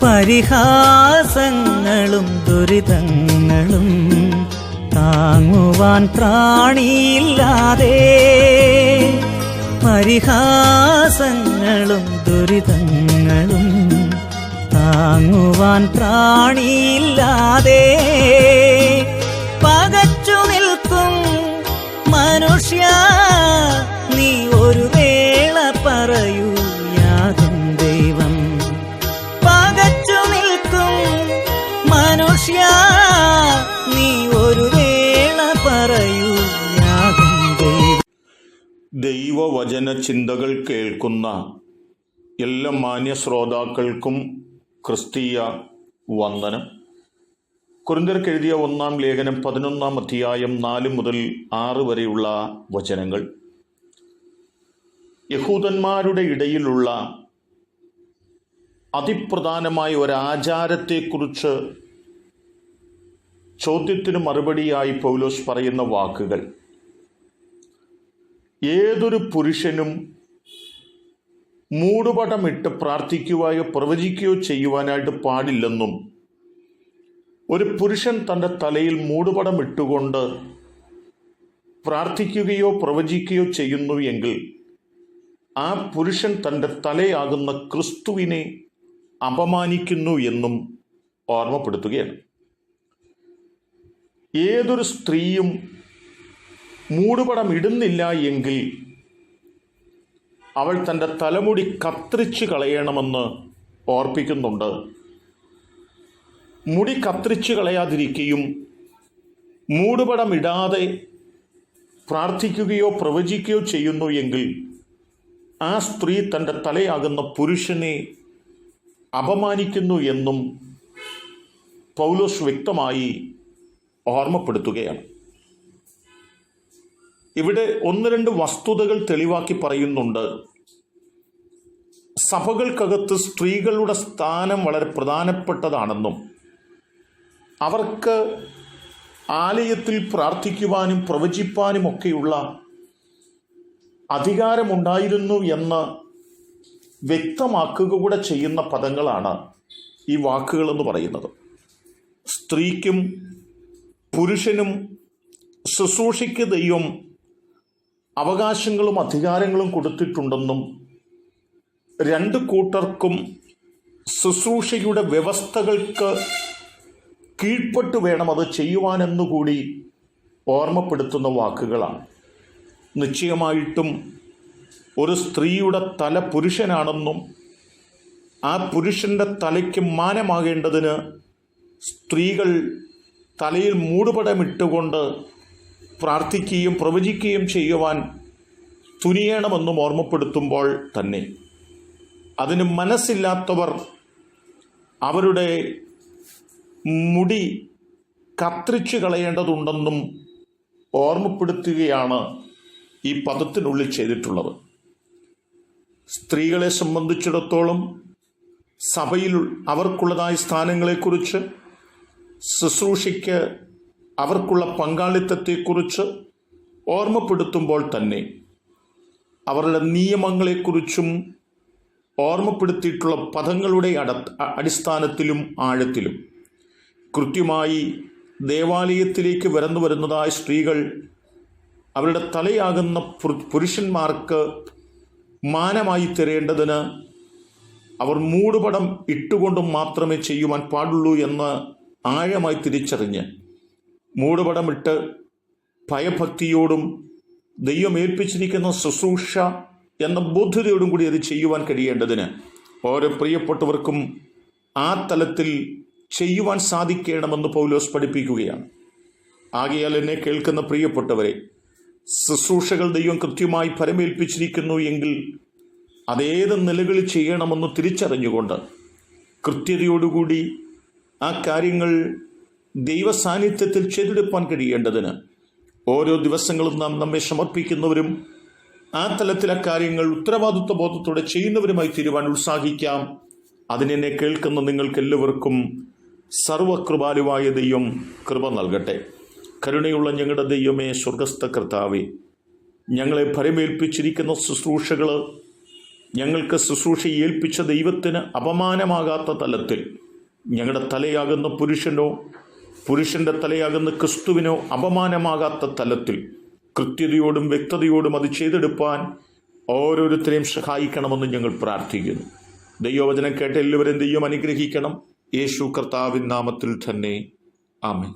പരിഹാസങ്ങളും ദുരിതങ്ങളും താങ്ങുവാൻ ത്രാണിയില്ലാതെ, പരിഹാസങ്ങളും ദുരിതങ്ങളും താങ്ങുവാൻ ത്രാണിയില്ലാതെ പകച്ചു നിൽക്കും മനുഷ്യ, നീ ഒരു വേള പറയൂ യാതും ദൈവം. പകച്ചു നിൽക്കും മനുഷ്യ, നീ ഒരു വേള പറയൂ യാതും ദൈവം. ദൈവവചന ചിന്തകൾ കേൾക്കുന്ന എല്ലാ മാന്യ ശ്രോതാക്കൾക്കും ക്രിസ്തീയ വന്ദനം. കൊരിന്ത്യർക്ക് എഴുതിയ 1-ാം ലേഖനം 11-ാം അധ്യായം 4 മുതൽ 6 വരെയുള്ള വചനങ്ങൾ യഹൂദന്മാരുടെ ഇടയിലുള്ള അതിപ്രധാനമായ ഒരാചാരത്തെക്കുറിച്ച് ചോദ്യത്തിന് മറുപടിയായി പൗലോസ് പറയുന്ന വാക്കുകൾ: ഏതൊരു പുരുഷനും മൂടുപടമിട്ട് പ്രാർത്ഥിക്കുവായോ പ്രവചിക്കുകയോ ചെയ്യുവാനായിട്ട് പാടില്ലെന്നും, ഒരു പുരുഷൻ തൻ്റെ തലയിൽ മൂടുപടമിട്ടുകൊണ്ട് പ്രാർത്ഥിക്കുകയോ പ്രവചിക്കുകയോ ചെയ്യുന്നു എങ്കിൽ ആ പുരുഷൻ തൻ്റെ തലയാകുന്ന ക്രിസ്തുവിനെ അപമാനിക്കുന്നു എന്നും ഓർമ്മപ്പെടുത്തുകയാണ്. ഏതൊരു സ്ത്രീയും മൂടുപടം ഇടുന്നില്ല എങ്കിൽ അവൾ തൻ്റെ തലമുടി കത്തിരിച്ച് കളയണമെന്ന് ഓർപ്പിക്കുന്നുണ്ട്. മുടി കത്തിരിച്ച് കളയാതിരിക്കുകയും മൂടുപടം ഇടാതെ പ്രാർത്ഥിക്കുകയോ പ്രവചിക്കുകയോ ചെയ്യുന്നു എങ്കിൽ ആ സ്ത്രീ തൻ്റെ തലയാകുന്ന പുരുഷനെ അപമാനിക്കുന്നു എന്നും പൗലോസ് വ്യക്തമായി ഓർമ്മപ്പെടുത്തുകയാണ്. ഇവിടെ 1-2 വസ്തുതകൾ തെളിവാക്കി പറയുന്നുണ്ട്. സഭകൾക്കകത്ത് സ്ത്രീകളുടെ സ്ഥാനം വളരെ പ്രധാനപ്പെട്ടതാണെന്നും അവർക്ക് ആലയത്തിൽ പ്രാർത്ഥിക്കുവാനും പ്രവചിപ്പാനും ഒക്കെയുള്ള അധികാരമുണ്ടായിരുന്നു എന്ന് വ്യക്തമാക്കുക കൂടെ ചെയ്യുന്ന പദങ്ങളാണ് ഈ വാക്കുകളെന്ന് പറയുന്നത്. സ്ത്രീക്കും പുരുഷനും ശുശ്രൂഷയ്ക്ക് ദൈവം അവകാശങ്ങളും അധികാരങ്ങളും കൊടുത്തിട്ടുണ്ടെന്നും 2 കൂട്ടർക്കും ശുശ്രൂഷയുടെ വ്യവസ്ഥകൾക്ക് കീഴ്പ്പെട്ട് വേണം അത് ചെയ്യുവാനെന്നുകൂടി ഓർമ്മപ്പെടുത്തുന്ന വാക്കുകളാണ്. നിശ്ചയമായിട്ടും ഒരു സ്ത്രീയുടെ തല പുരുഷനാണെന്നും ആ പുരുഷൻ്റെ തലയ്ക്ക് മാനമാകേണ്ടതിന് സ്ത്രീകൾ തലയിൽ മൂടുപടമിട്ടുകൊണ്ട് പ്രാർത്ഥിക്കുകയും പ്രവചിക്കുകയും ചെയ്യുവാൻ തുനിയണമെന്നും ഓർമ്മപ്പെടുത്തുമ്പോൾ തന്നെ അതിന് മനസ്സില്ലാത്തവർ അവരുടെ മുടി കത്തിരിച്ച് കളയേണ്ടതുണ്ടെന്നും ഓർമ്മപ്പെടുത്തുകയാണ് ഈ പദത്തിനുള്ളിൽ ചെയ്തിട്ടുള്ളത്. സ്ത്രീകളെ സംബന്ധിച്ചിടത്തോളം സഭയിൽ അവർക്കുള്ളതായ സ്ഥാനങ്ങളെക്കുറിച്ച്, ശുശ്രൂഷയ്ക്ക് അവർക്കുള്ള പങ്കാളിത്തത്തെക്കുറിച്ച് ഓർമ്മപ്പെടുത്തുമ്പോൾ തന്നെ അവരുടെ നിയമങ്ങളെക്കുറിച്ചും ഓർമ്മപ്പെടുത്തിയിട്ടുള്ള പദങ്ങളുടെ അടിസ്ഥാനത്തിലും ആഴത്തിലും കൃത്യമായി ദേവാലയത്തിലേക്ക് വരുന്നതായ സ്ത്രീകൾ അവരുടെ തലയാകുന്ന പുരുഷന്മാർക്ക് മാനമായി തരേണ്ടതിന് അവർ മൂടുപടം ഇട്ടുകൊണ്ട് മാത്രമേ ചെയ്യുവാൻ പാടുള്ളൂ എന്ന് ആഴമായി തിരിച്ചറിഞ്ഞ് മൂടുപടമിട്ട് ഭയഭക്തിയോടും ദൈവം ഏൽപ്പിച്ചിരിക്കുന്ന ശുശ്രൂഷ എന്ന ബോധ്യതയോടും കൂടി അത് ചെയ്യുവാൻ കഴിയേണ്ടതിന് ഓരോ പ്രിയപ്പെട്ടവർക്കും ആ തലത്തിൽ ചെയ്യുവാൻ സാധിക്കണമെന്ന് പൗലോസ് പഠിപ്പിക്കുകയാണ്. ആകയാൽ എന്നെ കേൾക്കുന്ന പ്രിയപ്പെട്ടവരെ, ശുശ്രൂഷകൾ ദൈവം കൃത്യമായി ഫലമേൽപ്പിച്ചിരിക്കുന്നു എങ്കിൽ അതേത് നിലകളിൽ ചെയ്യണമെന്ന് തിരിച്ചറിഞ്ഞുകൊണ്ട് കൃത്യതയോടുകൂടി ആ കാര്യങ്ങൾ ദൈവസാന്നിധ്യത്തിൽ ചെയ്തെടുപ്പാൻ കഴിയേണ്ടതിന് ഓരോ ദിവസങ്ങളും നാം നമ്മെ സമർപ്പിക്കുന്നവരും ആ തലത്തിലെ കാര്യങ്ങൾ ഉത്തരവാദിത്വ ബോധത്തോടെ ചെയ്യുന്നവരുമായി തീരുവാൻ ഉത്സാഹിക്കാം. അതിനെന്നെ കേൾക്കുന്ന നിങ്ങൾക്കെല്ലാവർക്കും സർവകൃപാലുവായ ദൈവം കൃപ നൽകട്ടെ. കരുണയുള്ള ഞങ്ങളുടെ ദൈവമേ, സ്വർഗസ്ഥ കർത്താവേ, ഞങ്ങളെ ഭരമേൽപ്പിച്ചിരിക്കുന്ന ശുശ്രൂഷകൾ ഞങ്ങൾക്ക് ശുശ്രൂഷ ഏൽപ്പിച്ച ദൈവത്തിന് അപമാനമാകാത്ത തലത്തിൽ ഞങ്ങളുടെ തലയാകുന്ന പുരുഷനോ പുരുഷൻ്റെ തലയാകുന്ന ക്രിസ്തുവിനോ അപമാനമാകാത്ത തലത്തിൽ കൃത്യതയോടും വ്യക്തതയോടും അത് ചെയ്തെടുപ്പാൻ ഓരോരുത്തരെയും സഹായിക്കണമെന്ന് ഞങ്ങൾ പ്രാർത്ഥിക്കുന്നു. ദൈവവചനം കേട്ട എല്ലാവരെയും ദൈവം അനുഗ്രഹിക്കണം. യേശു കർത്താവിൻ നാമത്തിൽ തന്നെ ആമേൻ.